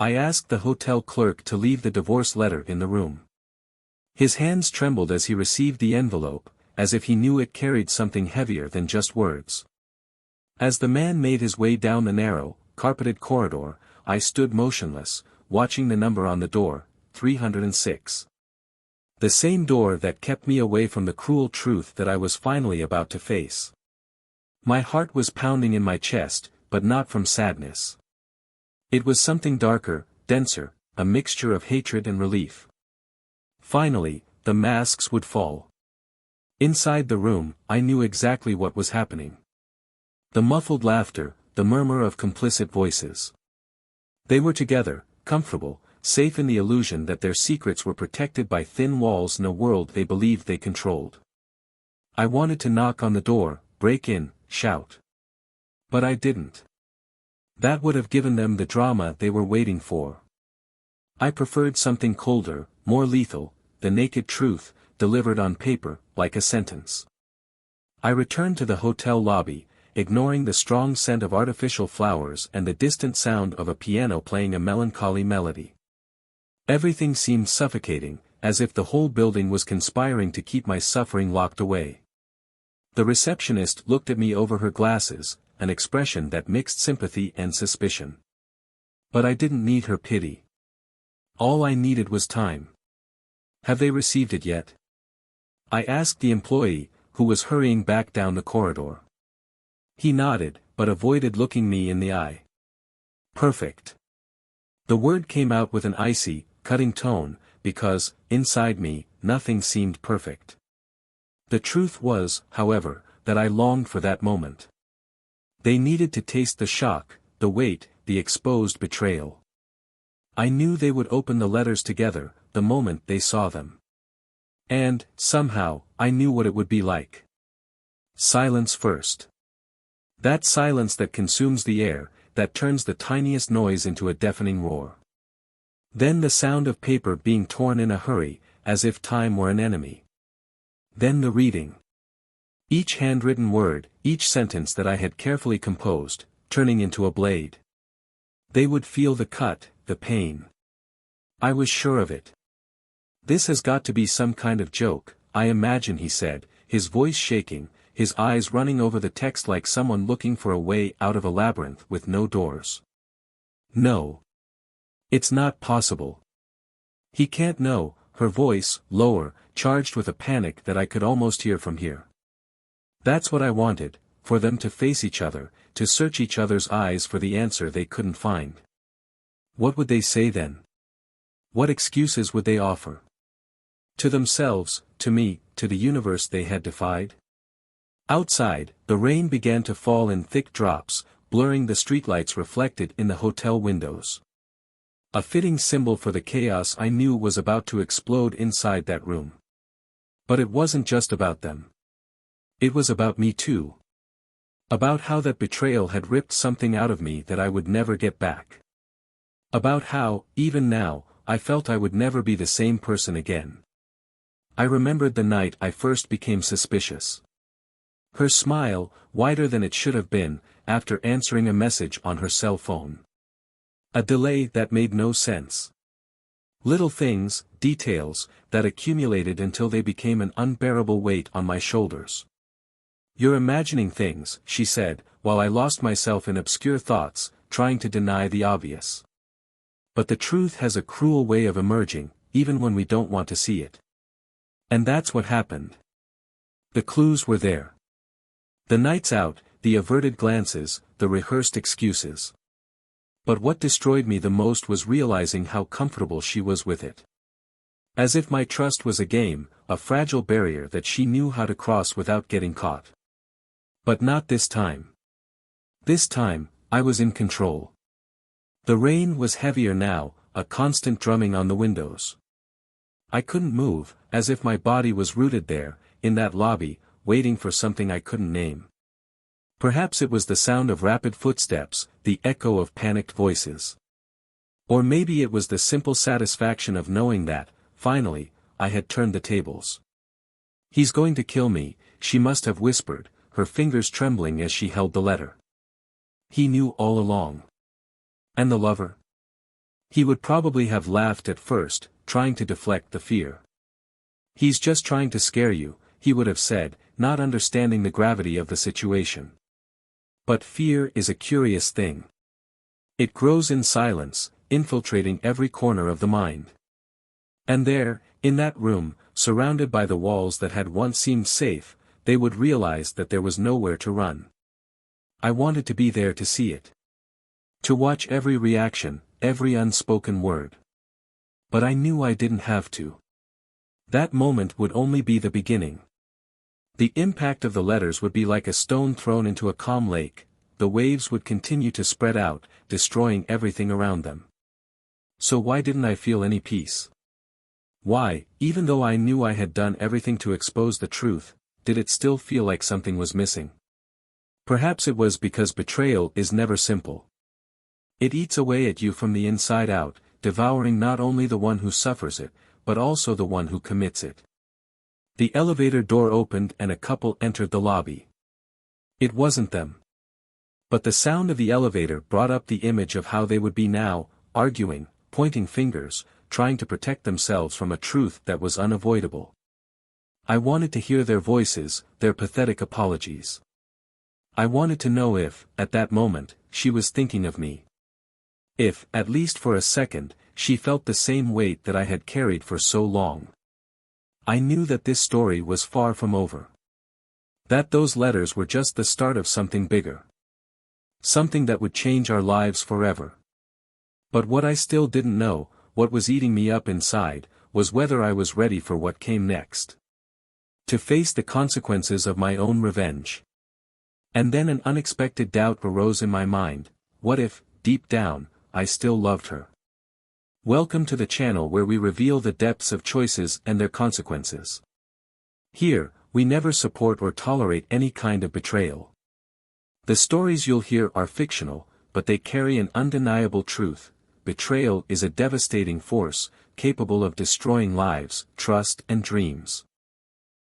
I asked the hotel clerk to leave the divorce letter in the room. His hands trembled as he received the envelope, as if he knew it carried something heavier than just words. As the man made his way down the narrow, carpeted corridor, I stood motionless, watching the number on the door, 306. The same door that kept me away from the cruel truth that I was finally about to face. My heart was pounding in my chest, but not from sadness. It was something darker, denser, a mixture of hatred and relief. Finally, the masks would fall. Inside the room, I knew exactly what was happening. The muffled laughter, the murmur of complicit voices. They were together, comfortable, safe in the illusion that their secrets were protected by thin walls in a world they believed they controlled. I wanted to knock on the door, break in, shout. But I didn't. That would have given them the drama they were waiting for. I preferred something colder, more lethal, the naked truth, delivered on paper, like a sentence. I returned to the hotel lobby, ignoring the strong scent of artificial flowers and the distant sound of a piano playing a melancholy melody. Everything seemed suffocating, as if the whole building was conspiring to keep my suffering locked away. The receptionist looked at me over her glasses, an expression that mixed sympathy and suspicion. But I didn't need her pity. All I needed was time. Have they received it yet? I asked the employee, who was hurrying back down the corridor. He nodded, but avoided looking me in the eye. Perfect. The word came out with an icy, cutting tone, because, inside me, nothing seemed perfect. The truth was, however, that I longed for that moment. They needed to taste the shock, the weight, the exposed betrayal. I knew they would open the letters together, the moment they saw them. And, somehow, I knew what it would be like. Silence first. That silence that consumes the air, that turns the tiniest noise into a deafening roar. Then the sound of paper being torn in a hurry, as if time were an enemy. Then the reading. Each handwritten word, each sentence that I had carefully composed, turning into a blade. They would feel the cut, the pain. I was sure of it. This has got to be some kind of joke, I imagine, he said, his voice shaking, his eyes running over the text like someone looking for a way out of a labyrinth with no doors. No. It's not possible. He can't know, her voice, lower, charged with a panic that I could almost hear from here. That's what I wanted, for them to face each other, to search each other's eyes for the answer they couldn't find. What would they say then? What excuses would they offer? To themselves, to me, to the universe they had defied? Outside, the rain began to fall in thick drops, blurring the streetlights reflected in the hotel windows. A fitting symbol for the chaos I knew was about to explode inside that room. But it wasn't just about them. It was about me too. About how that betrayal had ripped something out of me that I would never get back. About how, even now, I felt I would never be the same person again. I remembered the night I first became suspicious. Her smile, wider than it should have been, after answering a message on her cell phone. A delay that made no sense. Little things, details, that accumulated until they became an unbearable weight on my shoulders. You're imagining things, she said, while I lost myself in obscure thoughts, trying to deny the obvious. But the truth has a cruel way of emerging, even when we don't want to see it. And that's what happened. The clues were there. The nights out, the averted glances, the rehearsed excuses. But what destroyed me the most was realizing how comfortable she was with it. As if my trust was a game, a fragile barrier that she knew how to cross without getting caught. But not this time. This time, I was in control. The rain was heavier now, a constant drumming on the windows. I couldn't move, as if my body was rooted there, in that lobby, waiting for something I couldn't name. Perhaps it was the sound of rapid footsteps, the echo of panicked voices. Or maybe it was the simple satisfaction of knowing that, finally, I had turned the tables. He's going to kill me, she must have whispered, her fingers trembling as she held the letter. He knew all along. And the lover? He would probably have laughed at first, trying to deflect the fear. "He's just trying to scare you," he would have said, not understanding the gravity of the situation. But fear is a curious thing. It grows in silence, infiltrating every corner of the mind. And there, in that room, surrounded by the walls that had once seemed safe, they would realize that there was nowhere to run. I wanted to be there to see it. To watch every reaction, every unspoken word. But I knew I didn't have to. That moment would only be the beginning. The impact of the letters would be like a stone thrown into a calm lake. The waves would continue to spread out, destroying everything around them. So why didn't I feel any peace? Why, even though I knew I had done everything to expose the truth, did it still feel like something was missing? Perhaps it was because betrayal is never simple. It eats away at you from the inside out, devouring not only the one who suffers it, but also the one who commits it. The elevator door opened and a couple entered the lobby. It wasn't them. But the sound of the elevator brought up the image of how they would be now, arguing, pointing fingers, trying to protect themselves from a truth that was unavoidable. I wanted to hear their voices, their pathetic apologies. I wanted to know if, at that moment, she was thinking of me. If, at least for a second, she felt the same weight that I had carried for so long. I knew that this story was far from over. That those letters were just the start of something bigger. Something that would change our lives forever. But what I still didn't know, what was eating me up inside, was whether I was ready for what came next. To face the consequences of my own revenge. And then an unexpected doubt arose in my mind: what if, deep down, I still loved her? Welcome to the channel where we reveal the depths of choices and their consequences. Here, we never support or tolerate any kind of betrayal. The stories you'll hear are fictional, but they carry an undeniable truth: betrayal is a devastating force, capable of destroying lives, trust and dreams.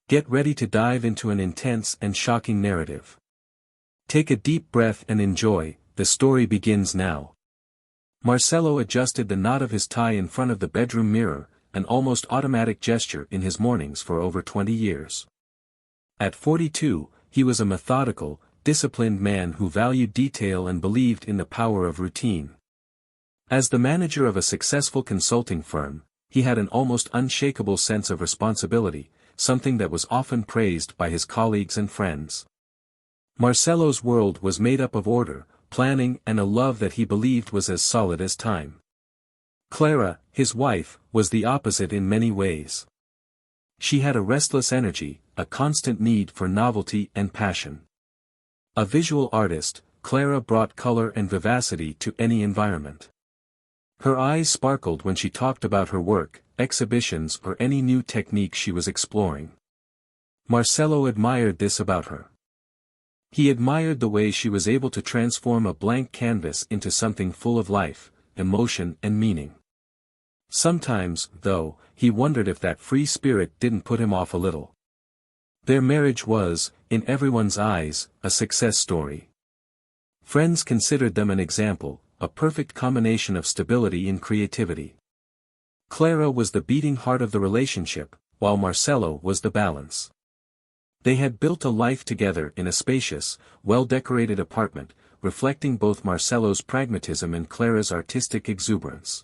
Get ready to dive into an intense and shocking narrative. Take a deep breath and enjoy. The story begins now. Marcelo adjusted the knot of his tie in front of the bedroom mirror, an almost automatic gesture in his mornings for over 20 years. At 42, he was a methodical, disciplined man who valued detail and believed in the power of routine. As the manager of a successful consulting firm, he had an almost unshakable sense of responsibility, something that was often praised by his colleagues and friends. Marcelo's world was made up of order, planning and a love that he believed was as solid as time. Clara, his wife, was the opposite in many ways. She had a restless energy, a constant need for novelty and passion. A visual artist, Clara brought color and vivacity to any environment. Her eyes sparkled when she talked about her work, exhibitions or any new technique she was exploring. Marcelo admired this about her. He admired the way she was able to transform a blank canvas into something full of life, emotion and meaning. Sometimes, though, he wondered if that free spirit didn't put him off a little. Their marriage was, in everyone's eyes, a success story. Friends considered them an example, a perfect combination of stability and creativity. Clara was the beating heart of the relationship, while Marcelo was the balance. They had built a life together in a spacious, well-decorated apartment, reflecting both Marcelo's pragmatism and Clara's artistic exuberance.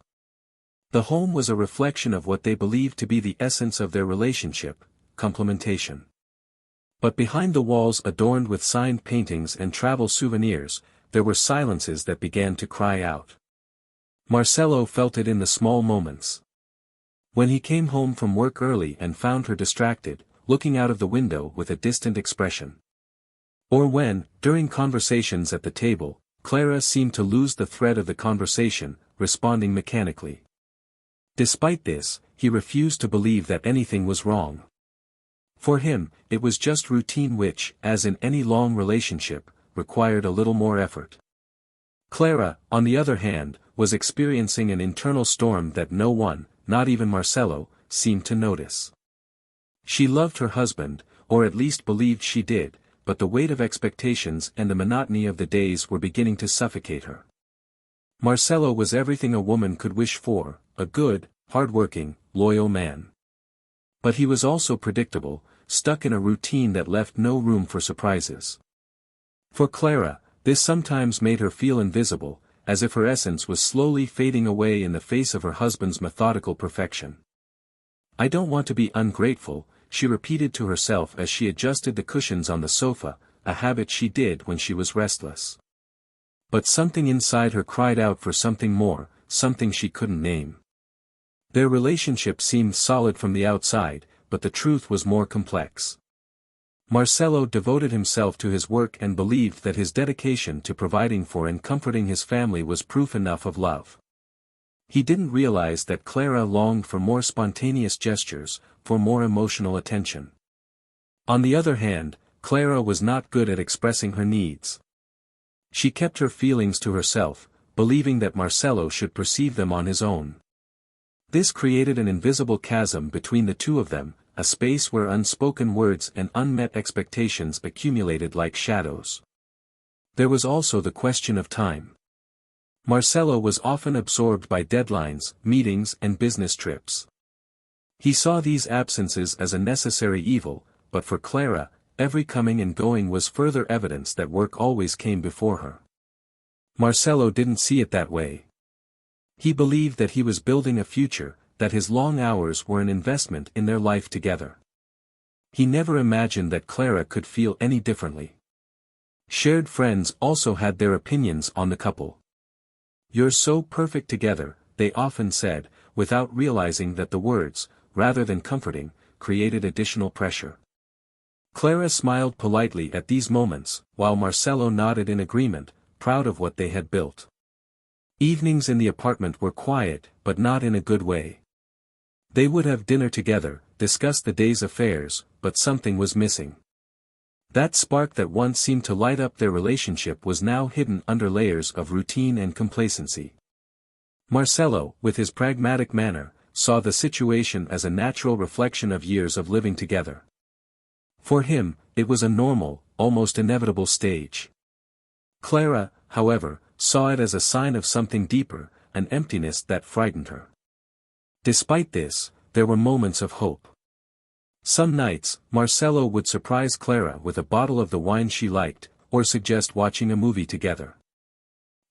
The home was a reflection of what they believed to be the essence of their relationship: complementation. But behind the walls adorned with signed paintings and travel souvenirs, there were silences that began to cry out. Marcelo felt it in the small moments. When he came home from work early and found her distracted, looking out of the window with a distant expression. Or when, during conversations at the table, Clara seemed to lose the thread of the conversation, responding mechanically. Despite this, he refused to believe that anything was wrong. For him, it was just routine which, as in any long relationship, required a little more effort. Clara, on the other hand, was experiencing an internal storm that no one, not even Marcelo, seemed to notice. She loved her husband, or at least believed she did, but the weight of expectations and the monotony of the days were beginning to suffocate her. Marcelo was everything a woman could wish for, a good, hard-working, loyal man. But he was also predictable, stuck in a routine that left no room for surprises. For Clara, this sometimes made her feel invisible, as if her essence was slowly fading away in the face of her husband's methodical perfection. "I don't want to be ungrateful," she repeated to herself as she adjusted the cushions on the sofa, a habit she did when she was restless. But something inside her cried out for something more, something she couldn't name. Their relationship seemed solid from the outside, but the truth was more complex. Marcelo devoted himself to his work and believed that his dedication to providing for and comforting his family was proof enough of love. He didn't realize that Clara longed for more spontaneous gestures, for more emotional attention. On the other hand, Clara was not good at expressing her needs. She kept her feelings to herself, believing that Marcelo should perceive them on his own. This created an invisible chasm between the two of them, a space where unspoken words and unmet expectations accumulated like shadows. There was also the question of time. Marcelo was often absorbed by deadlines, meetings and business trips. He saw these absences as a necessary evil, but for Clara, every coming and going was further evidence that work always came before her. Marcelo didn't see it that way. He believed that he was building a future, that his long hours were an investment in their life together. He never imagined that Clara could feel any differently. Shared friends also had their opinions on the couple. "You're so perfect together," they often said, without realizing that the words, rather than comforting, created additional pressure. Clara smiled politely at these moments, while Marcelo nodded in agreement, proud of what they had built. Evenings in the apartment were quiet, but not in a good way. They would have dinner together, discuss the day's affairs, but something was missing. That spark that once seemed to light up their relationship was now hidden under layers of routine and complacency. Marcelo, with his pragmatic manner, saw the situation as a natural reflection of years of living together. For him, it was a normal, almost inevitable stage. Clara, however, saw it as a sign of something deeper, an emptiness that frightened her. Despite this, there were moments of hope. Some nights, Marcelo would surprise Clara with a bottle of the wine she liked, or suggest watching a movie together.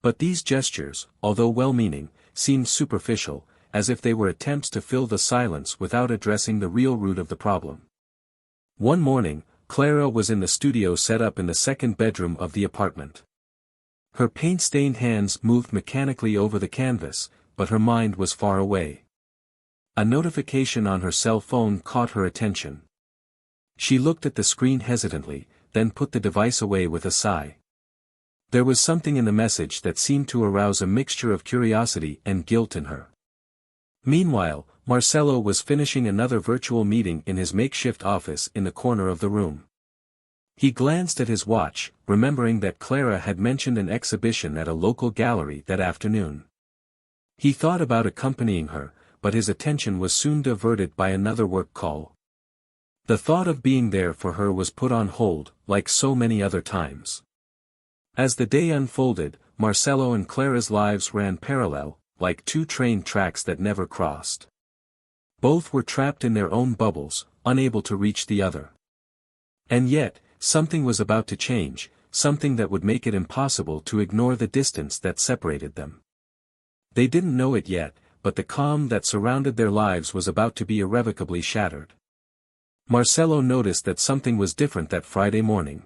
But these gestures, although well-meaning, seemed superficial, as if they were attempts to fill the silence without addressing the real root of the problem. One morning, Clara was in the studio set up in the second bedroom of the apartment. Her paint-stained hands moved mechanically over the canvas, but her mind was far away. A notification on her cell phone caught her attention. She looked at the screen hesitantly, then put the device away with a sigh. There was something in the message that seemed to arouse a mixture of curiosity and guilt in her. Meanwhile, Marcelo was finishing another virtual meeting in his makeshift office in the corner of the room. He glanced at his watch, remembering that Clara had mentioned an exhibition at a local gallery that afternoon. He thought about accompanying her, but his attention was soon diverted by another work call. The thought of being there for her was put on hold, like so many other times. As the day unfolded, Marcelo and Clara's lives ran parallel, like two train tracks that never crossed. Both were trapped in their own bubbles, unable to reach the other. And yet, something was about to change, something that would make it impossible to ignore the distance that separated them. They didn't know it yet, but the calm that surrounded their lives was about to be irrevocably shattered. Marcelo noticed that something was different that Friday morning.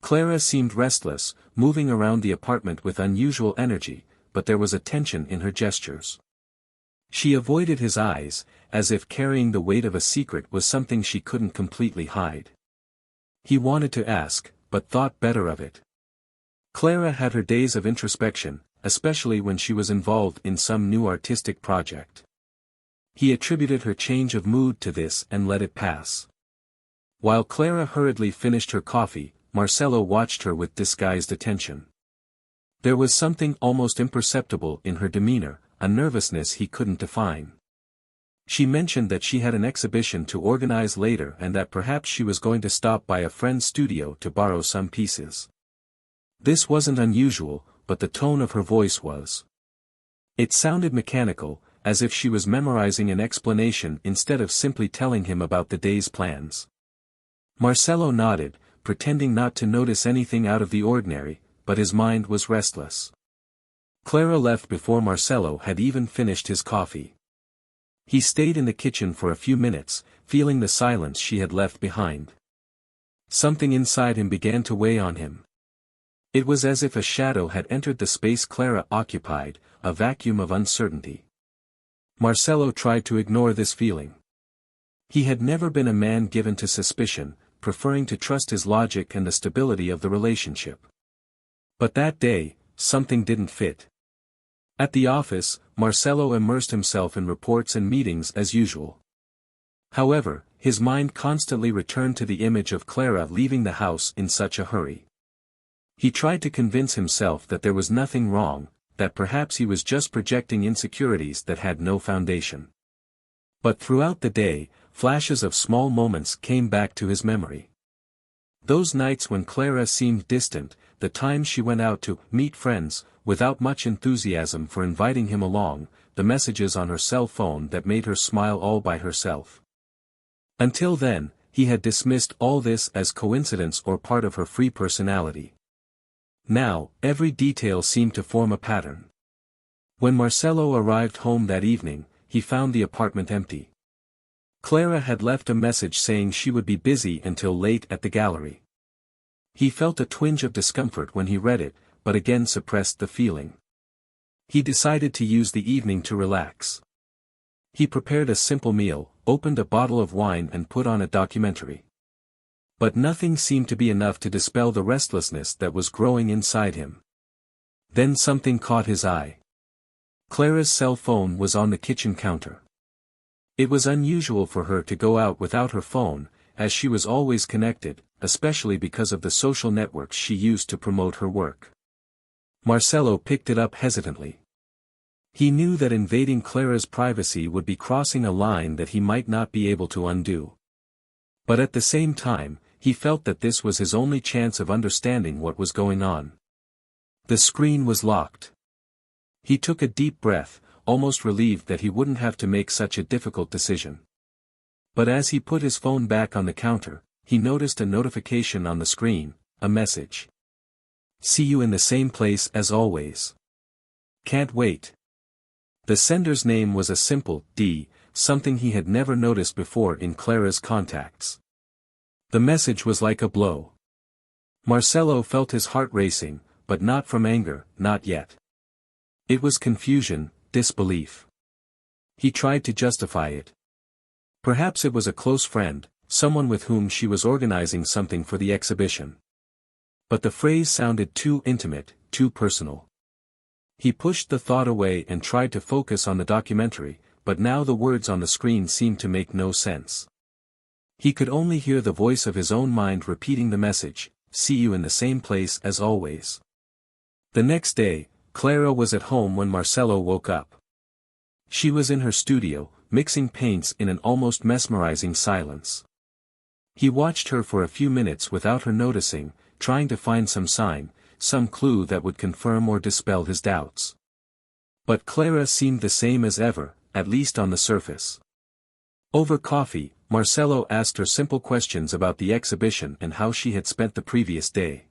Clara seemed restless, moving around the apartment with unusual energy, but there was a tension in her gestures. She avoided his eyes, as if carrying the weight of a secret was something she couldn't completely hide. He wanted to ask, but thought better of it. Clara had her days of introspection, especially when she was involved in some new artistic project. He attributed her change of mood to this and let it pass. While Clara hurriedly finished her coffee, Marcelo watched her with disguised attention. There was something almost imperceptible in her demeanor, a nervousness he couldn't define. She mentioned that she had an exhibition to organize later and that perhaps she was going to stop by a friend's studio to borrow some pieces. This wasn't unusual, but the tone of her voice was. It sounded mechanical, as if she was memorizing an explanation instead of simply telling him about the day's plans. Marcelo nodded, pretending not to notice anything out of the ordinary, but his mind was restless. Clara left before Marcelo had even finished his coffee. He stayed in the kitchen for a few minutes, feeling the silence she had left behind. Something inside him began to weigh on him. It was as if a shadow had entered the space Clara occupied, a vacuum of uncertainty. Marcelo tried to ignore this feeling. He had never been a man given to suspicion, preferring to trust his logic and the stability of the relationship. But that day, something didn't fit. At the office, Marcelo immersed himself in reports and meetings as usual. However, his mind constantly returned to the image of Clara leaving the house in such a hurry. He tried to convince himself that there was nothing wrong, that perhaps he was just projecting insecurities that had no foundation. But throughout the day, flashes of small moments came back to his memory. Those nights when Clara seemed distant, the times she went out to meet friends, without much enthusiasm for inviting him along, the messages on her cell phone that made her smile all by herself. Until then, he had dismissed all this as coincidence or part of her free personality. Now, every detail seemed to form a pattern. When Marcelo arrived home that evening, he found the apartment empty. Clara had left a message saying she would be busy until late at the gallery. He felt a twinge of discomfort when he read it, but again suppressed the feeling. He decided to use the evening to relax. He prepared a simple meal, opened a bottle of wine and put on a documentary. But nothing seemed to be enough to dispel the restlessness that was growing inside him. Then something caught his eye. Clara's cell phone was on the kitchen counter. It was unusual for her to go out without her phone, as she was always connected, especially because of the social networks she used to promote her work. Marcelo picked it up hesitantly. He knew that invading Clara's privacy would be crossing a line that he might not be able to undo. But at the same time, he felt that this was his only chance of understanding what was going on. The screen was locked. He took a deep breath, almost relieved that he wouldn't have to make such a difficult decision. But as he put his phone back on the counter, he noticed a notification on the screen, a message. "See you in the same place as always. Can't wait." The sender's name was a simple D, something he had never noticed before in Clara's contacts. The message was like a blow. Marcelo felt his heart racing, but not from anger, not yet. It was confusion, disbelief. He tried to justify it. Perhaps it was a close friend, someone with whom she was organizing something for the exhibition. But the phrase sounded too intimate, too personal. He pushed the thought away and tried to focus on the documentary, but now the words on the screen seemed to make no sense. He could only hear the voice of his own mind repeating the message, "See you in the same place as always." The next day, Clara was at home when Marcelo woke up. She was in her studio, mixing paints in an almost mesmerizing silence. He watched her for a few minutes without her noticing, trying to find some sign, some clue that would confirm or dispel his doubts. But Clara seemed the same as ever, at least on the surface. Over coffee, Marcelo asked her simple questions about the exhibition and how she had spent the previous day.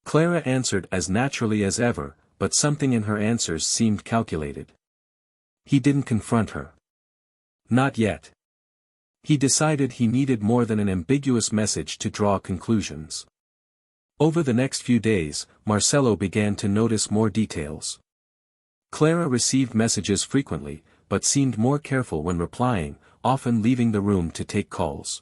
Clara answered as naturally as ever, but something in her answers seemed calculated. He didn't confront her. Not yet. He decided he needed more than an ambiguous message to draw conclusions. Over the next few days, Marcelo began to notice more details. Clara received messages frequently, but seemed more careful when replying, often leaving the room to take calls.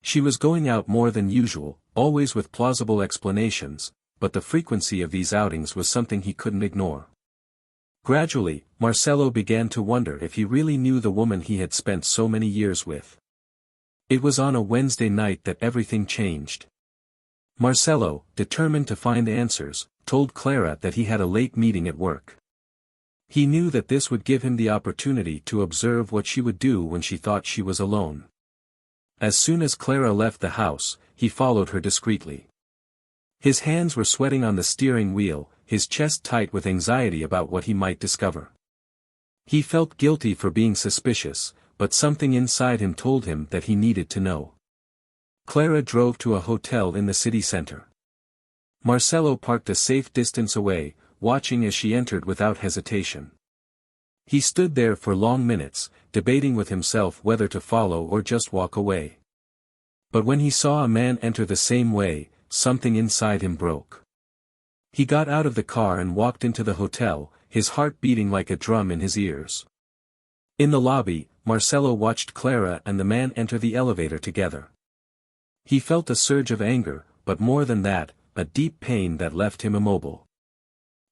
She was going out more than usual, always with plausible explanations, but the frequency of these outings was something he couldn't ignore. Gradually, Marcelo began to wonder if he really knew the woman he had spent so many years with. It was on a Wednesday night that everything changed. Marcelo, determined to find answers, told Clara that he had a late meeting at work. He knew that this would give him the opportunity to observe what she would do when she thought she was alone. As soon as Clara left the house, he followed her discreetly. His hands were sweating on the steering wheel, his chest tight with anxiety about what he might discover. He felt guilty for being suspicious, but something inside him told him that he needed to know. Clara drove to a hotel in the city center. Marcelo parked a safe distance away, watching as she entered without hesitation. He stood there for long minutes, debating with himself whether to follow or just walk away. But when he saw a man enter the same way, something inside him broke. He got out of the car and walked into the hotel, his heart beating like a drum in his ears. In the lobby, Marcelo watched Clara and the man enter the elevator together. He felt a surge of anger, but more than that, a deep pain that left him immobile.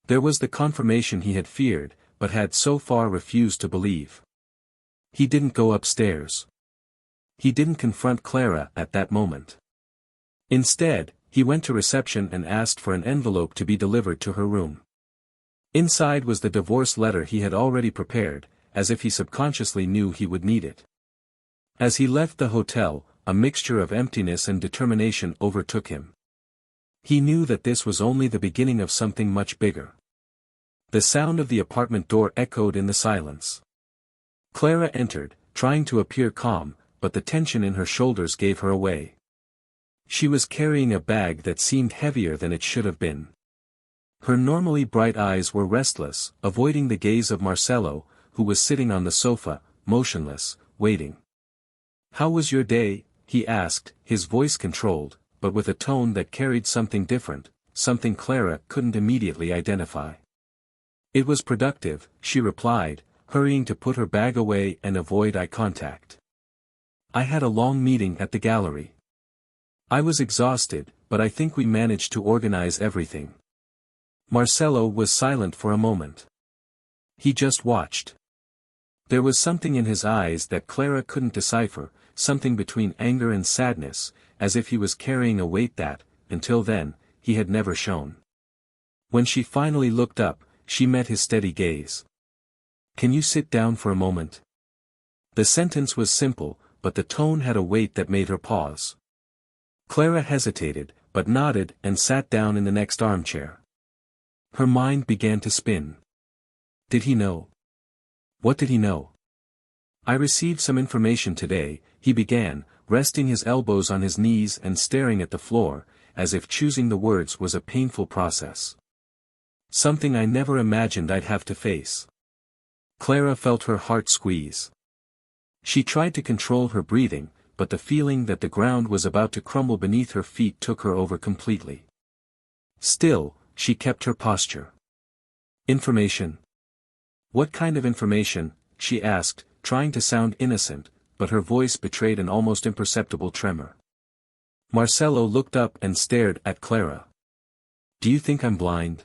There was the confirmation he had feared, but had so far refused to believe. He didn't go upstairs. He didn't confront Clara at that moment. Instead, he went to reception and asked for an envelope to be delivered to her room. Inside was the divorce letter he had already prepared, as if he subconsciously knew he would need it. As he left the hotel, a mixture of emptiness and determination overtook him. He knew that this was only the beginning of something much bigger. The sound of the apartment door echoed in the silence. Clara entered, trying to appear calm, but the tension in her shoulders gave her away. She was carrying a bag that seemed heavier than it should have been. Her normally bright eyes were restless, avoiding the gaze of Marcelo, who was sitting on the sofa, motionless, waiting. "How was your day?" he asked, his voice controlled, but with a tone that carried something different, something Clara couldn't immediately identify. "It was productive," she replied, hurrying to put her bag away and avoid eye contact. "I had a long meeting at the gallery. I was exhausted, but I think we managed to organize everything." Marcelo was silent for a moment. He just watched. There was something in his eyes that Clara couldn't decipher, something between anger and sadness, as if he was carrying a weight that, until then, he had never shown. When she finally looked up, she met his steady gaze. "Can you sit down for a moment?" The sentence was simple, but the tone had a weight that made her pause. Clara hesitated, but nodded and sat down in the next armchair. Her mind began to spin. Did he know? What did he know? "I received some information today," he began, resting his elbows on his knees and staring at the floor, as if choosing the words was a painful process. "Something I never imagined I'd have to face." Clara felt her heart squeeze. She tried to control her breathing, but the feeling that the ground was about to crumble beneath her feet took her over completely. Still, she kept her posture. "Information? What kind of information?" she asked, trying to sound innocent, but her voice betrayed an almost imperceptible tremor. Marcelo looked up and stared at Clara. "Do you think I'm blind?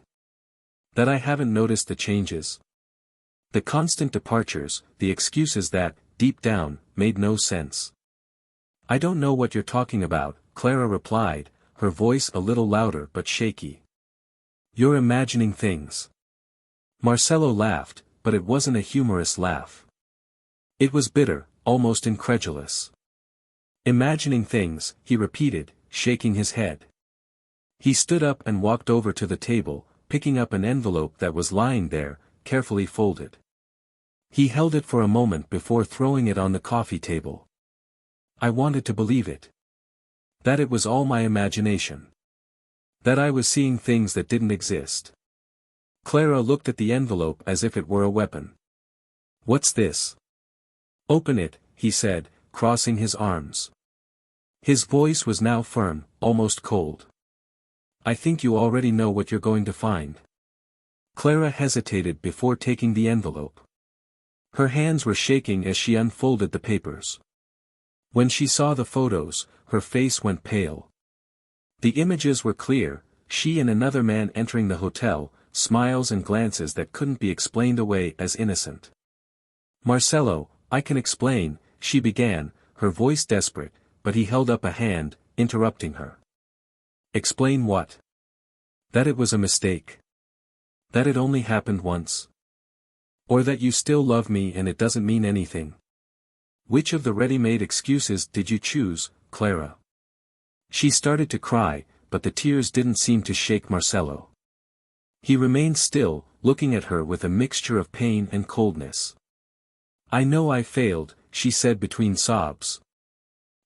That I haven't noticed the changes? The constant departures, the excuses that, deep down, made no sense?" "I don't know what you're talking about," Clara replied, her voice a little louder but shaky. "You're imagining things." Marcelo laughed, but it wasn't a humorous laugh. It was bitter, almost incredulous. "Imagining things," he repeated, shaking his head. He stood up and walked over to the table, picking up an envelope that was lying there, carefully folded. He held it for a moment before throwing it on the coffee table. "I wanted to believe it. That it was all my imagination. That I was seeing things that didn't exist." Clara looked at the envelope as if it were a weapon. "What's this?" "Open it," he said, crossing his arms. His voice was now firm, almost cold. "I think you already know what you're going to find." Clara hesitated before taking the envelope. Her hands were shaking as she unfolded the papers. When she saw the photos, her face went pale. The images were clear, she and another man entering the hotel, smiles and glances that couldn't be explained away as innocent. "Marcelo, I can explain," she began, her voice desperate, but he held up a hand, interrupting her. "Explain what?" "That it was a mistake. That it only happened once. Or that you still love me and it doesn't mean anything." "Which of the ready-made excuses did you choose, Clara?" She started to cry, but the tears didn't seem to shake Marcelo. He remained still, looking at her with a mixture of pain and coldness. "I know I failed," she said between sobs.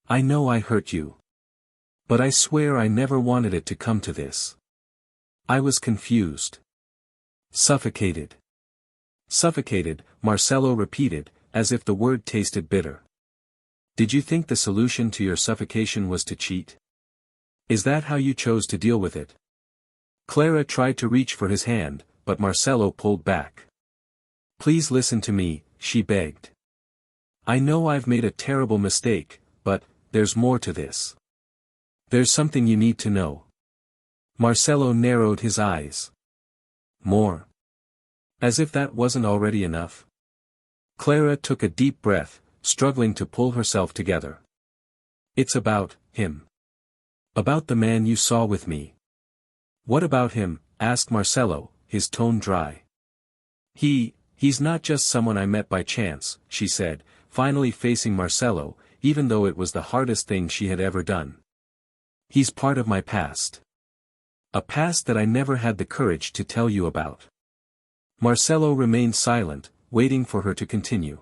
"I know I hurt you. But I swear I never wanted it to come to this. I was confused. Suffocated." "Suffocated," Marcelo repeated, as if the word tasted bitter. "Did you think the solution to your suffocation was to cheat? Is that how you chose to deal with it?" Clara tried to reach for his hand, but Marcelo pulled back. "Please listen to me," she begged. "I know I've made a terrible mistake, but there's more to this. There's something you need to know." Marcelo narrowed his eyes. "More? As if that wasn't already enough." Clara took a deep breath, struggling to pull herself together. "It's about him. About the man you saw with me." "What about him?" asked Marcelo, his tone dry. He's not just someone I met by chance," she said, finally facing Marcelo, even though it was the hardest thing she had ever done. "He's part of my past. A past that I never had the courage to tell you about." Marcelo remained silent, waiting for her to continue.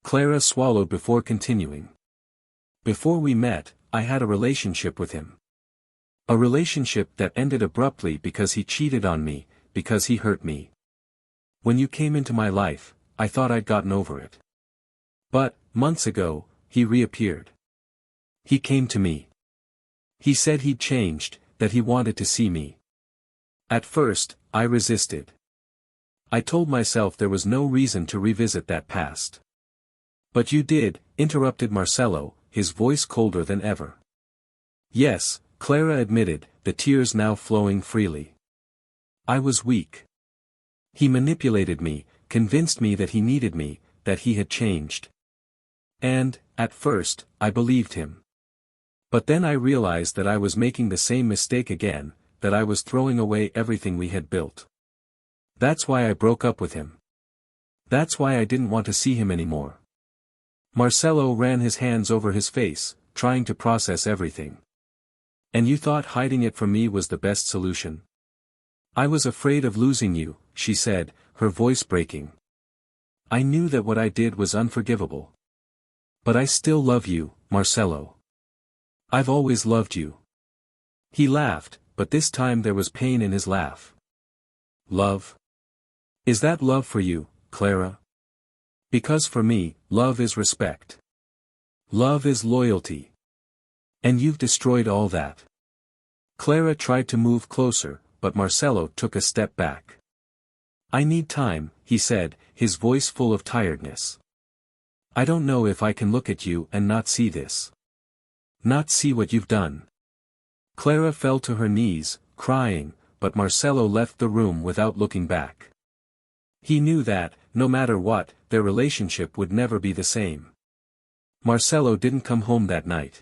Clara swallowed before continuing. "Before we met, I had a relationship with him. A relationship that ended abruptly because he cheated on me, because he hurt me. When you came into my life, I thought I'd gotten over it. But, months ago, he reappeared. He came to me. He said he'd changed, that he wanted to see me. At first, I resisted. I told myself there was no reason to revisit that past. But you did," interrupted Marcelo, his voice colder than ever. "Yes," Clara admitted, the tears now flowing freely. "I was weak. He manipulated me, convinced me that he needed me, that he had changed. And, at first, I believed him. But then I realized that I was making the same mistake again, that I was throwing away everything we had built. That's why I broke up with him. That's why I didn't want to see him anymore." Marcelo ran his hands over his face, trying to process everything. "And you thought hiding it from me was the best solution?" "I was afraid of losing you," she said, her voice breaking. "I knew that what I did was unforgivable. But I still love you, Marcelo. I've always loved you." He laughed, but this time there was pain in his laugh. "Love? Is that love for you, Clara? Because for me, love is respect. Love is loyalty. And you've destroyed all that." Clara tried to move closer, but Marcelo took a step back. "I need time," he said, his voice full of tiredness. "I don't know if I can look at you and not see this. Not see what you've done." Clara fell to her knees, crying, but Marcelo left the room without looking back. He knew that, no matter what, their relationship would never be the same. Marcelo didn't come home that night.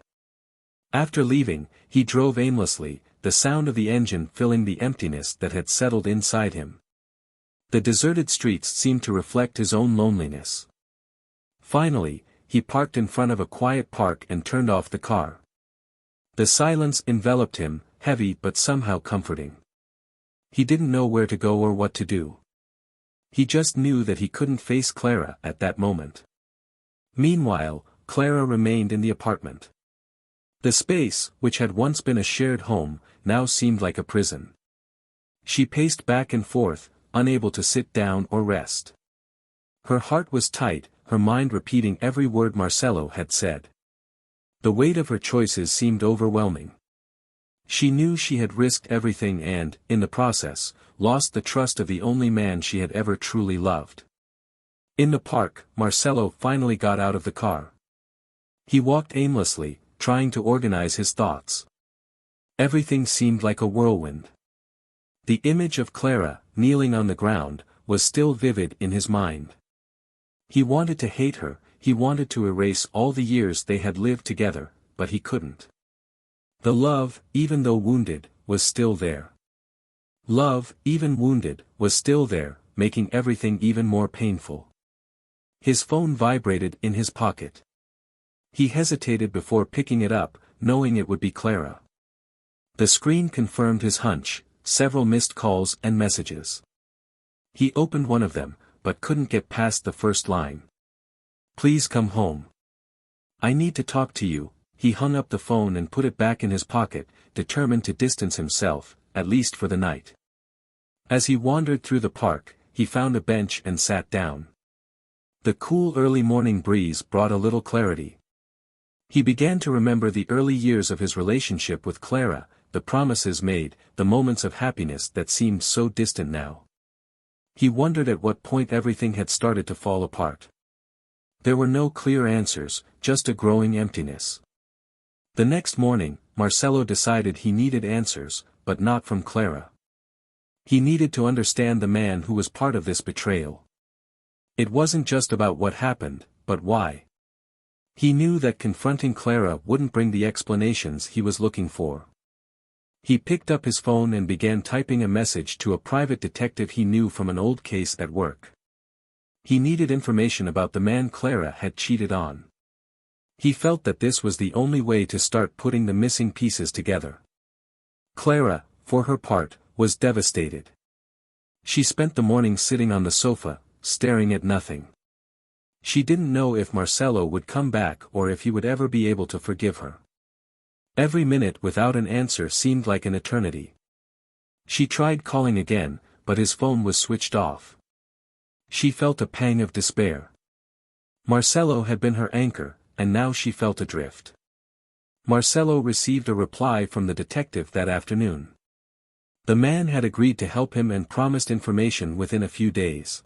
After leaving, he drove aimlessly, the sound of the engine filling the emptiness that had settled inside him. The deserted streets seemed to reflect his own loneliness. Finally, he parked in front of a quiet park and turned off the car. The silence enveloped him, heavy but somehow comforting. He didn't know where to go or what to do. He just knew that he couldn't face Clara at that moment. Meanwhile, Clara remained in the apartment. The space, which had once been a shared home, now seemed like a prison. She paced back and forth, unable to sit down or rest. Her heart was tight, her mind repeating every word Marcelo had said. The weight of her choices seemed overwhelming. She knew she had risked everything and, in the process, lost the trust of the only man she had ever truly loved. In the park, Marcelo finally got out of the car. He walked aimlessly, trying to organize his thoughts. Everything seemed like a whirlwind. The image of Clara, kneeling on the ground, was still vivid in his mind. He wanted to hate her, he wanted to erase all the years they had lived together, but he couldn't. The love, even though wounded, was still there. Love, even wounded, was still there, making everything even more painful. His phone vibrated in his pocket. He hesitated before picking it up, knowing it would be Clara. The screen confirmed his hunch, several missed calls and messages. He opened one of them, but couldn't get past the first line. "Please come home. I need to talk to you." He hung up the phone and put it back in his pocket, determined to distance himself, at least for the night. As he wandered through the park, he found a bench and sat down. The cool early morning breeze brought a little clarity. He began to remember the early years of his relationship with Clara, the promises made, the moments of happiness that seemed so distant now. He wondered at what point everything had started to fall apart. There were no clear answers, just a growing emptiness. The next morning, Marcelo decided he needed answers, but not from Clara. He needed to understand the man who was part of this betrayal. It wasn't just about what happened, but why. He knew that confronting Clara wouldn't bring the explanations he was looking for. He picked up his phone and began typing a message to a private detective he knew from an old case at work. He needed information about the man Clara had cheated on. He felt that this was the only way to start putting the missing pieces together. Clara, for her part, was devastated. She spent the morning sitting on the sofa, staring at nothing. She didn't know if Marcelo would come back or if he would ever be able to forgive her. Every minute without an answer seemed like an eternity. She tried calling again, but his phone was switched off. She felt a pang of despair. Marcelo had been her anchor, and now she felt adrift. Marcelo received a reply from the detective that afternoon. The man had agreed to help him and promised information within a few days.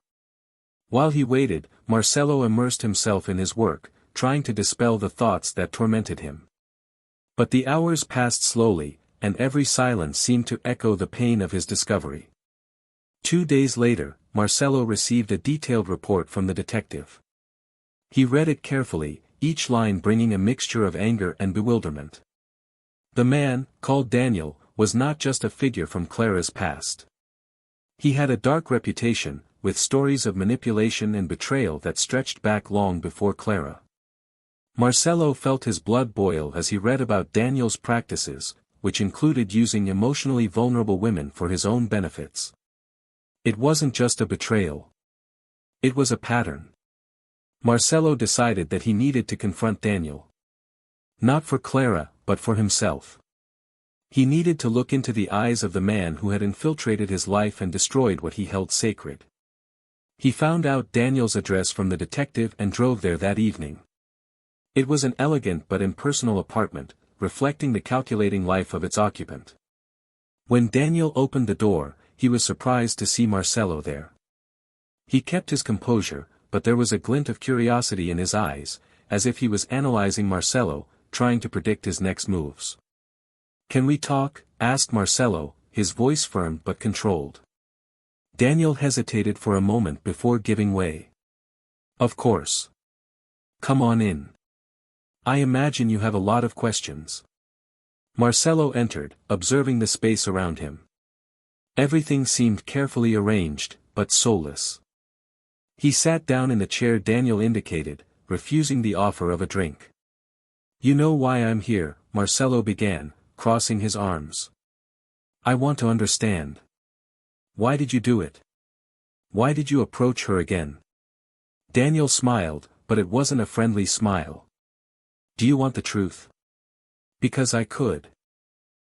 While he waited, Marcelo immersed himself in his work, trying to dispel the thoughts that tormented him. But the hours passed slowly, and every silence seemed to echo the pain of his discovery. 2 days later, Marcelo received a detailed report from the detective. He read it carefully, each line bringing a mixture of anger and bewilderment. The man, called Daniel, was not just a figure from Clara's past. He had a dark reputation, with stories of manipulation and betrayal that stretched back long before Clara. Marcelo felt his blood boil as he read about Daniel's practices, which included using emotionally vulnerable women for his own benefits. It wasn't just a betrayal. It was a pattern. Marcelo decided that he needed to confront Daniel. Not for Clara, but for himself. He needed to look into the eyes of the man who had infiltrated his life and destroyed what he held sacred. He found out Daniel's address from the detective and drove there that evening. It was an elegant but impersonal apartment, reflecting the calculating life of its occupant. When Daniel opened the door, he was surprised to see Marcelo there. He kept his composure, but there was a glint of curiosity in his eyes, as if he was analyzing Marcelo, trying to predict his next moves. "Can we talk?" asked Marcelo, his voice firm but controlled. Daniel hesitated for a moment before giving way. "Of course. Come on in. I imagine you have a lot of questions." Marcelo entered, observing the space around him. Everything seemed carefully arranged, but soulless. He sat down in the chair Daniel indicated, refusing the offer of a drink. "You know why I'm here," Marcelo began, crossing his arms. "I want to understand. Why did you do it? Why did you approach her again?" Daniel smiled, but it wasn't a friendly smile. "Do you want the truth?" "Because I could.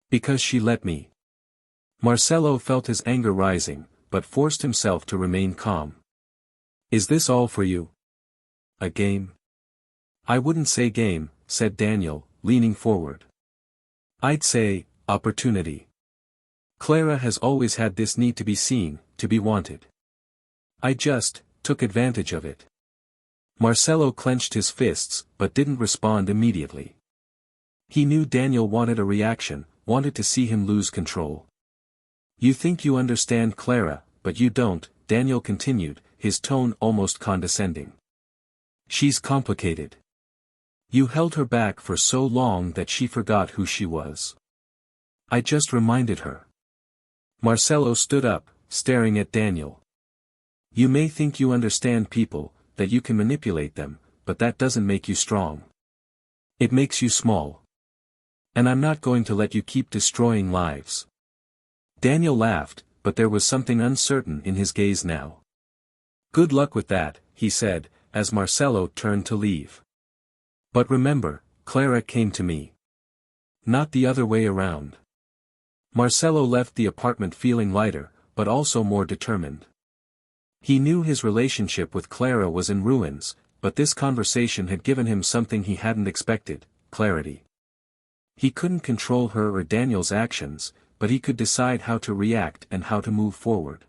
Because she let me." Marcelo felt his anger rising, but forced himself to remain calm. "Is this all for you? A game?" "I wouldn't say game," said Daniel, leaning forward. "I'd say, opportunity. Clara has always had this need to be seen, to be wanted. I just took advantage of it." Marcelo clenched his fists, but didn't respond immediately. He knew Daniel wanted a reaction, wanted to see him lose control. "You think you understand Clara, but you don't," Daniel continued, his tone almost condescending. "She's complicated. You held her back for so long that she forgot who she was. I just reminded her." Marcelo stood up, staring at Daniel. "You may think you understand people, that you can manipulate them, but that doesn't make you strong. It makes you small. And I'm not going to let you keep destroying lives. Daniel laughed, but there was something uncertain in his gaze now. Good luck with that, he said, as Marcelo turned to leave. But remember, Clara came to me. Not the other way around. Marcelo left the apartment feeling lighter, but also more determined. He knew his relationship with Clara was in ruins, but this conversation had given him something he hadn't expected: clarity. He couldn't control her or Daniel's actions, but he could decide how to react and how to move forward.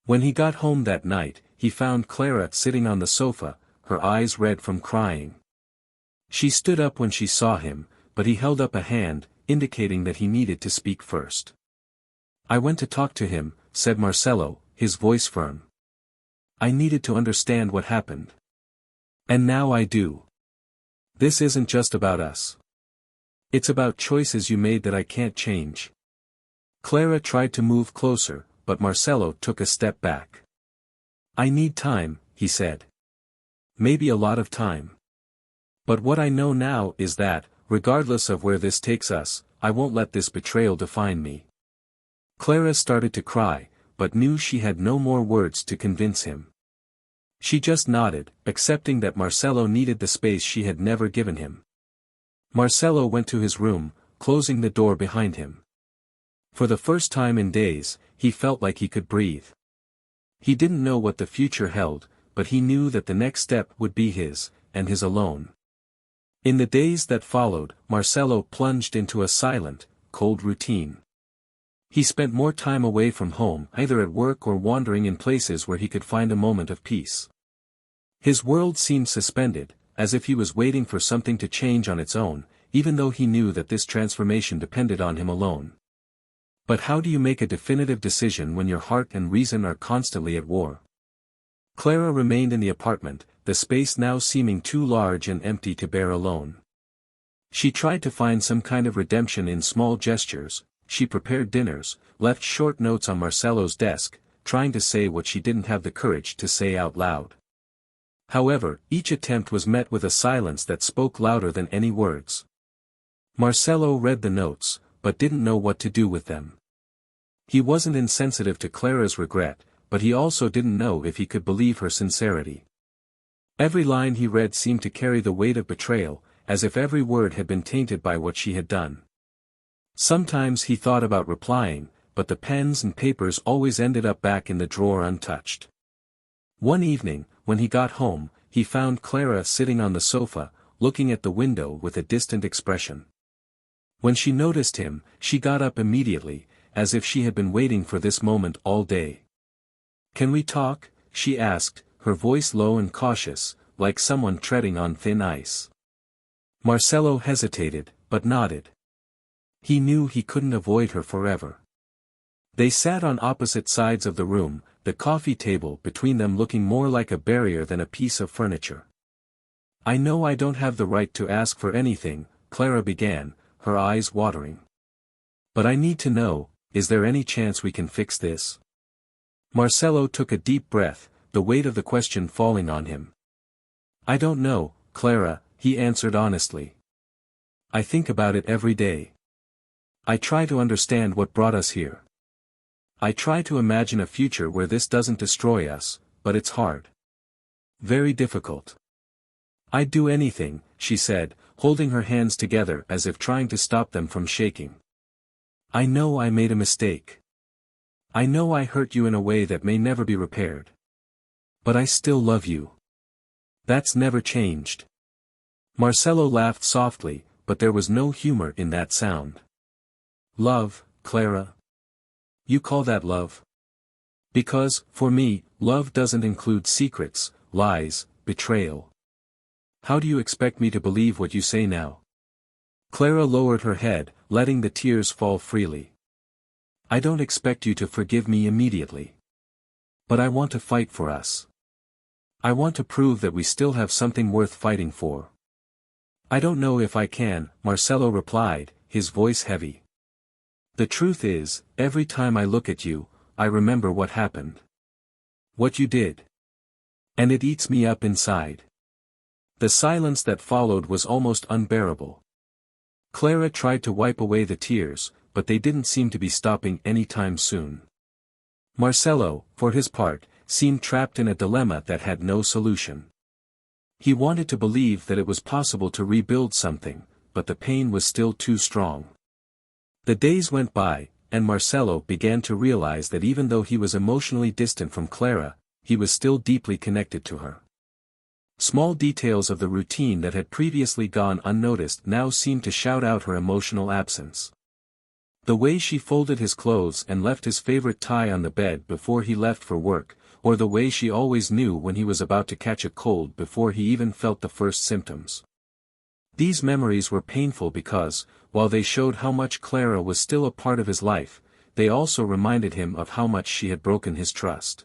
When he got home that night, he found Clara sitting on the sofa, her eyes red from crying. She stood up when she saw him, but he held up a hand, indicating that he needed to speak first. I went to talk to him, said Marcelo, his voice firm. I needed to understand what happened. And now I do. This isn't just about us. It's about choices you made that I can't change. Clara tried to move closer, but Marcelo took a step back. I need time, he said. Maybe a lot of time. But what I know now is that, regardless of where this takes us, I won't let this betrayal define me. Clara started to cry, but knew she had no more words to convince him. She just nodded, accepting that Marcelo needed the space she had never given him. Marcelo went to his room, closing the door behind him. For the first time in days, he felt like he could breathe. He didn't know what the future held, but he knew that the next step would be his, and his alone. In the days that followed, Marcelo plunged into a silent, cold routine. He spent more time away from home, either at work or wandering in places where he could find a moment of peace. His world seemed suspended, as if he was waiting for something to change on its own, even though he knew that this transformation depended on him alone. But how do you make a definitive decision when your heart and reason are constantly at war? Clara remained in the apartment, the space now seeming too large and empty to bear alone. She tried to find some kind of redemption in small gestures. She prepared dinners, left short notes on Marcelo's desk, trying to say what she didn't have the courage to say out loud. However, each attempt was met with a silence that spoke louder than any words. Marcelo read the notes, but didn't know what to do with them. He wasn't insensitive to Clara's regret, but he also didn't know if he could believe her sincerity. Every line he read seemed to carry the weight of betrayal, as if every word had been tainted by what she had done. Sometimes he thought about replying, but the pens and papers always ended up back in the drawer untouched. One evening, when he got home, he found Clara sitting on the sofa, looking at the window with a distant expression. When she noticed him, she got up immediately, as if she had been waiting for this moment all day. "Can we talk?" she asked, her voice low and cautious, like someone treading on thin ice. Marcelo hesitated, but nodded. He knew he couldn't avoid her forever. They sat on opposite sides of the room, the coffee table between them looking more like a barrier than a piece of furniture. "I know I don't have the right to ask for anything," Clara began, her eyes watering. "But I need to know, is there any chance we can fix this?" Marcelo took a deep breath, the weight of the question falling on him. "I don't know, Clara," he answered honestly. "I think about it every day. I try to understand what brought us here. I try to imagine a future where this doesn't destroy us, but it's hard. Very difficult." "I'd do anything," she said, holding her hands together as if trying to stop them from shaking. "I know I made a mistake. I know I hurt you in a way that may never be repaired. But I still love you. That's never changed." Marcelo laughed softly, but there was no humor in that sound. "Love, Clara? You call that love? Because, for me, love doesn't include secrets, lies, betrayal. How do you expect me to believe what you say now?" Clara lowered her head, letting the tears fall freely. "I don't expect you to forgive me immediately. But I want to fight for us. I want to prove that we still have something worth fighting for." "I don't know if I can," Marcelo replied, his voice heavy. "The truth is, every time I look at you, I remember what happened. What you did. And it eats me up inside." The silence that followed was almost unbearable. Clara tried to wipe away the tears, but they didn't seem to be stopping any time soon. Marcelo, for his part, seemed trapped in a dilemma that had no solution. He wanted to believe that it was possible to rebuild something, but the pain was still too strong. The days went by, and Marcelo began to realize that even though he was emotionally distant from Clara, he was still deeply connected to her. Small details of the routine that had previously gone unnoticed now seemed to shout out her emotional absence. The way she folded his clothes and left his favorite tie on the bed before he left for work, or the way she always knew when he was about to catch a cold before he even felt the first symptoms. These memories were painful because, while they showed how much Clara was still a part of his life, they also reminded him of how much she had broken his trust.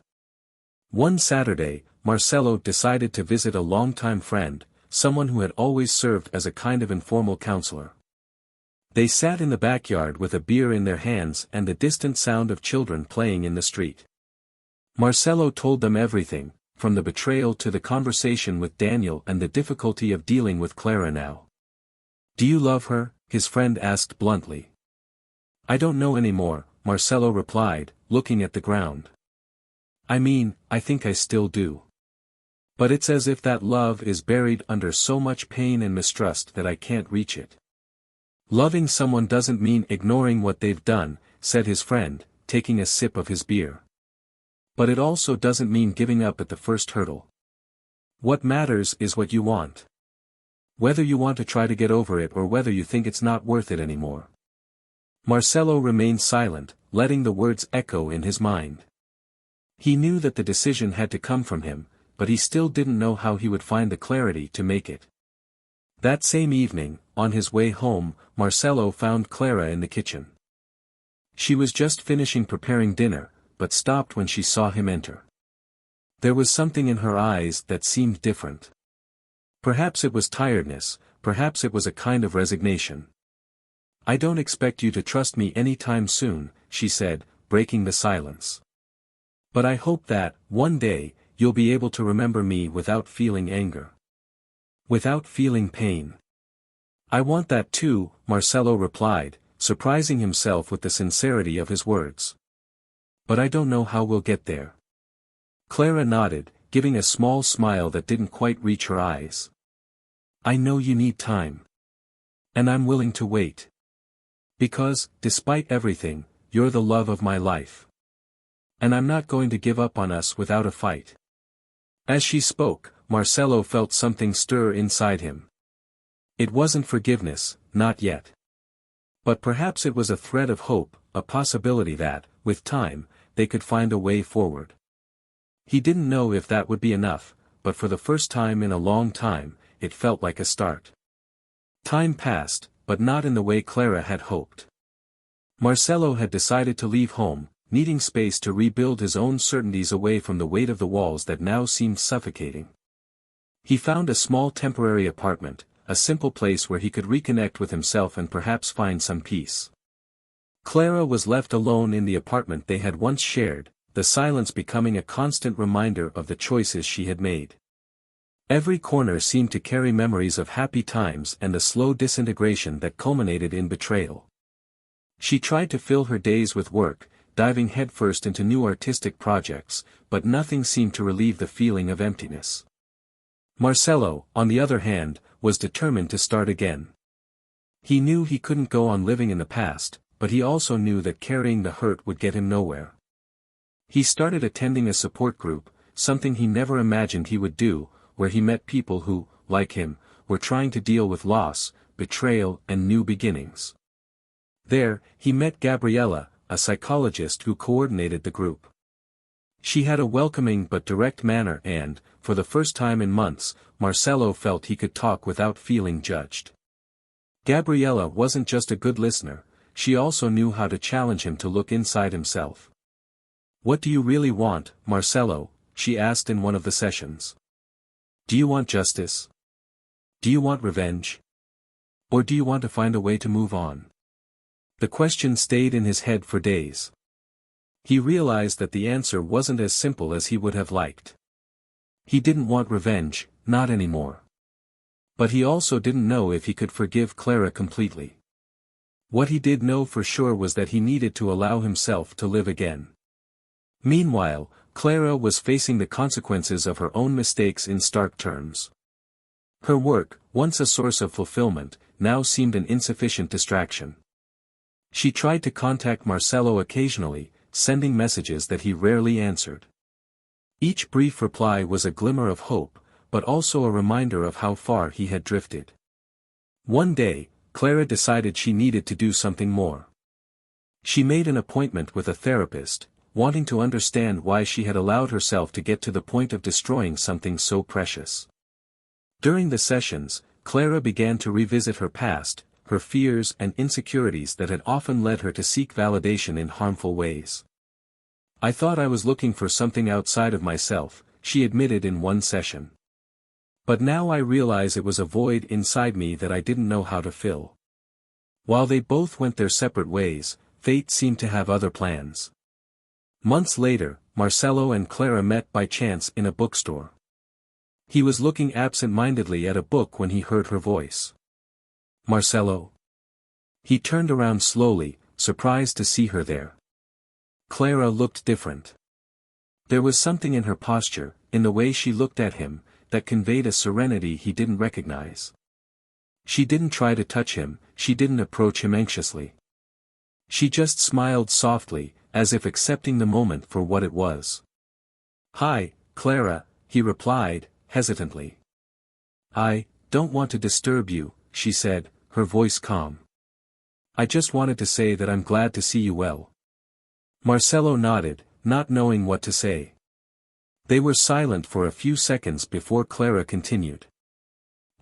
One Saturday, Marcelo decided to visit a longtime friend, someone who had always served as a kind of informal counselor. They sat in the backyard with a beer in their hands and the distant sound of children playing in the street. Marcelo told them everything, from the betrayal to the conversation with Daniel and the difficulty of dealing with Clara now. "Do you love her?" his friend asked bluntly. "I don't know anymore," Marcelo replied, looking at the ground. I think I still do. But it's as if that love is buried under so much pain and mistrust that I can't reach it." "Loving someone doesn't mean ignoring what they've done," said his friend, taking a sip of his beer. "But it also doesn't mean giving up at the first hurdle. What matters is what you want. Whether you want to try to get over it or whether you think it's not worth it anymore." Marcelo remained silent, letting the words echo in his mind. He knew that the decision had to come from him, but he still didn't know how he would find the clarity to make it. That same evening, on his way home, Marcelo found Clara in the kitchen. She was just finishing preparing dinner, but stopped when she saw him enter. There was something in her eyes that seemed different. Perhaps it was tiredness, perhaps it was a kind of resignation. "I don't expect you to trust me any time soon," she said, breaking the silence. "But I hope that, one day, you'll be able to remember me without feeling anger. Without feeling pain." "I want that too," Marcelo replied, surprising himself with the sincerity of his words. "But I don't know how we'll get there." Clara nodded, giving a small smile that didn't quite reach her eyes. "I know you need time. And I'm willing to wait. Because, despite everything, you're the love of my life. And I'm not going to give up on us without a fight." As she spoke, Marcelo felt something stir inside him. It wasn't forgiveness, not yet. But perhaps it was a thread of hope, a possibility that, with time, they could find a way forward. He didn't know if that would be enough, but for the first time in a long time, it felt like a start. Time passed, but not in the way Clara had hoped. Marcelo had decided to leave home, needing space to rebuild his own certainties away from the weight of the walls that now seemed suffocating. He found a small temporary apartment, a simple place where he could reconnect with himself and perhaps find some peace. Clara was left alone in the apartment they had once shared, the silence becoming a constant reminder of the choices she had made. Every corner seemed to carry memories of happy times and a slow disintegration that culminated in betrayal. She tried to fill her days with work, diving headfirst into new artistic projects, but nothing seemed to relieve the feeling of emptiness. Marcelo, on the other hand, was determined to start again. He knew he couldn't go on living in the past, but he also knew that carrying the hurt would get him nowhere. He started attending a support group, something he never imagined he would do, where he met people who, like him, were trying to deal with loss, betrayal and new beginnings. There, he met Gabriella, a psychologist who coordinated the group. She had a welcoming but direct manner and, for the first time in months, Marcelo felt he could talk without feeling judged. Gabriella wasn't just a good listener, she also knew how to challenge him to look inside himself. "What do you really want, Marcelo?" she asked in one of the sessions. "Do you want justice? Do you want revenge? Or do you want to find a way to move on?" The question stayed in his head for days. He realized that the answer wasn't as simple as he would have liked. He didn't want revenge, not anymore. But he also didn't know if he could forgive Clara completely. What he did know for sure was that he needed to allow himself to live again. Meanwhile, Clara was facing the consequences of her own mistakes in stark terms. Her work, once a source of fulfillment, now seemed an insufficient distraction. She tried to contact Marcello occasionally, sending messages that he rarely answered. Each brief reply was a glimmer of hope, but also a reminder of how far he had drifted. One day, Clara decided she needed to do something more. She made an appointment with a therapist, wanting to understand why she had allowed herself to get to the point of destroying something so precious. During the sessions, Clara began to revisit her past, her fears and insecurities that had often led her to seek validation in harmful ways. "I thought I was looking for something outside of myself," she admitted in one session. "But now I realize it was a void inside me that I didn't know how to fill." While they both went their separate ways, fate seemed to have other plans. Months later, Marcello and Clara met by chance in a bookstore. He was looking absent-mindedly at a book when he heard her voice. "Marcello?" He turned around slowly, surprised to see her there. Clara looked different. There was something in her posture, in the way she looked at him, that conveyed a serenity he didn't recognize. She didn't try to touch him, she didn't approach him anxiously. She just smiled softly, as if accepting the moment for what it was. "Hi, Clara," he replied, hesitantly. "I don't want to disturb you," she said, her voice calm. "I just wanted to say that I'm glad to see you well." Marcello nodded, not knowing what to say. They were silent for a few seconds before Clara continued.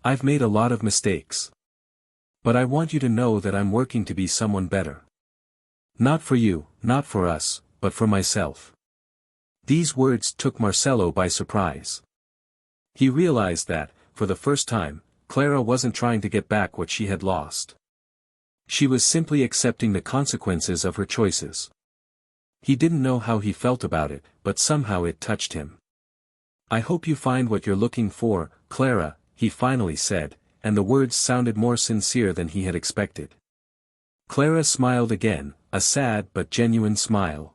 "I've made a lot of mistakes. But I want you to know that I'm working to be someone better. Not for you, not for us, but for myself." These words took Marcello by surprise. He realized that, for the first time, Clara wasn't trying to get back what she had lost. She was simply accepting the consequences of her choices. He didn't know how he felt about it, but somehow it touched him. "I hope you find what you're looking for, Clara," he finally said, and the words sounded more sincere than he had expected. Clara smiled again, a sad but genuine smile.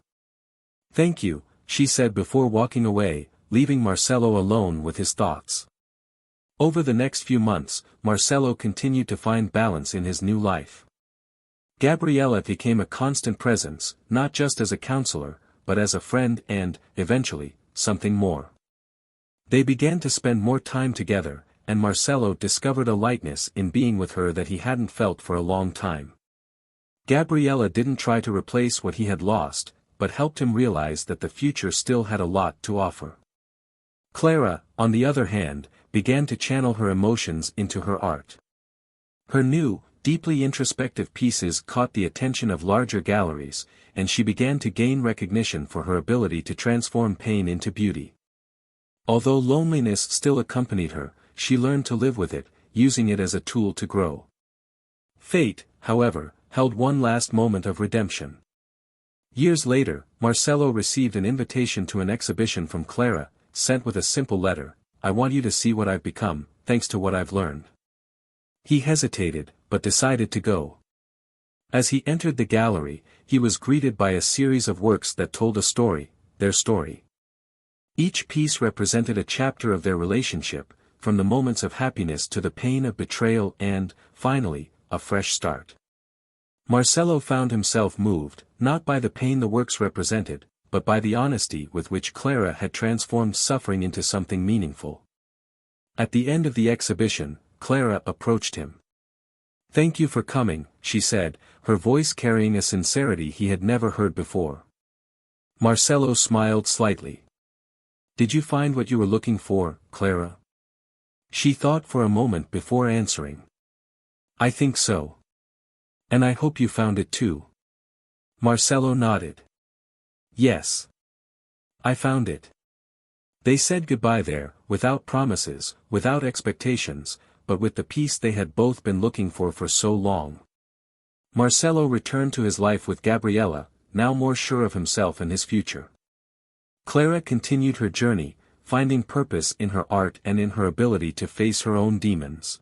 "Thank you," she said before walking away, leaving Marcello alone with his thoughts. Over the next few months, Marcello continued to find balance in his new life. Gabriella became a constant presence, not just as a counselor, but as a friend and, eventually, something more. They began to spend more time together, and Marcello discovered a lightness in being with her that he hadn't felt for a long time. Gabriella didn't try to replace what he had lost, but helped him realize that the future still had a lot to offer. Clara, on the other hand, began to channel her emotions into her art. Her new, deeply introspective pieces caught the attention of larger galleries, and she began to gain recognition for her ability to transform pain into beauty. Although loneliness still accompanied her, she learned to live with it, using it as a tool to grow. Fate, however, held one last moment of redemption. Years later, Marcello received an invitation to an exhibition from Clara, sent with a simple letter: "I want you to see what I've become, thanks to what I've learned." He hesitated, but decided to go. As he entered the gallery, he was greeted by a series of works that told a story, their story. Each piece represented a chapter of their relationship, from the moments of happiness to the pain of betrayal and, finally, a fresh start. Marcello found himself moved, not by the pain the works represented, but by the honesty with which Clara had transformed suffering into something meaningful. At the end of the exhibition, Clara approached him. "Thank you for coming," she said, her voice carrying a sincerity he had never heard before. Marcello smiled slightly. "Did you find what you were looking for, Clara?" She thought for a moment before answering. "I think so. And I hope you found it too." Marcello nodded. "Yes. I found it." They said goodbye there, without promises, without expectations, but with the peace they had both been looking for so long. Marcello returned to his life with Gabriella, now more sure of himself and his future. Clara continued her journey, finding purpose in her art and in her ability to face her own demons.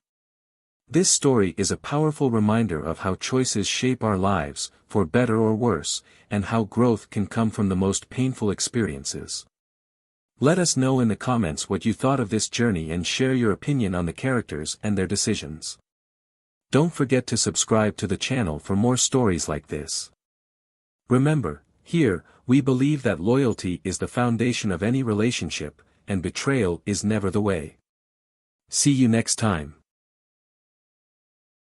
This story is a powerful reminder of how choices shape our lives, for better or worse, and how growth can come from the most painful experiences. Let us know in the comments what you thought of this journey and share your opinion on the characters and their decisions. Don't forget to subscribe to the channel for more stories like this. Remember, here, we believe that loyalty is the foundation of any relationship, and betrayal is never the way. See you next time.